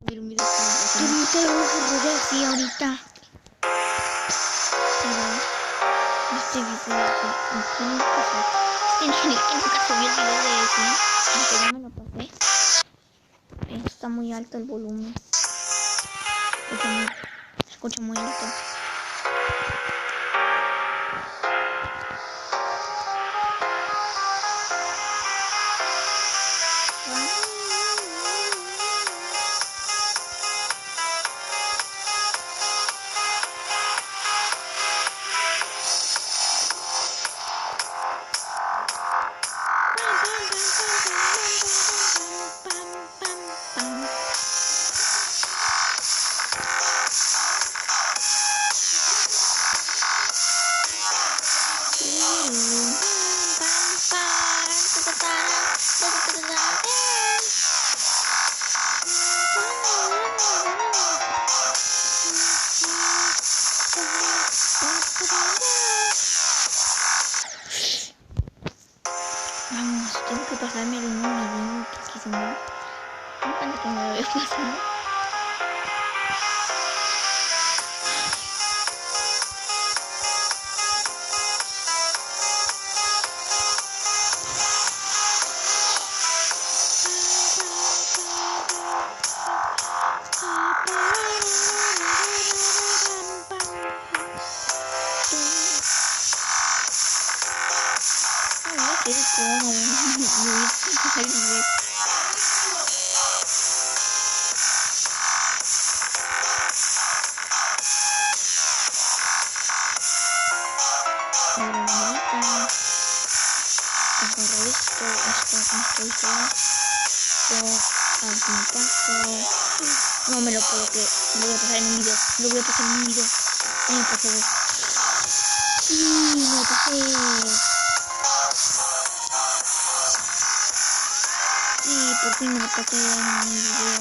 subir un video con Ahorita lo vamos a desarrollar, sí, ahorita. pero este video que tiene que hacer. Que nunca subí el video de ese, aunque ya me lo pasé. Está muy alto el volumen. Se escucha muy alto. Vamos, tengo que pasarme de un nivel porque si no, me encanta que me lo había pasado. No me lo puedo creer. Lo voy a pasar en un video. Lo voy a pasar en un video. Me pasé. Sí, me pasé. Sí, por fin me lo pasé en un video.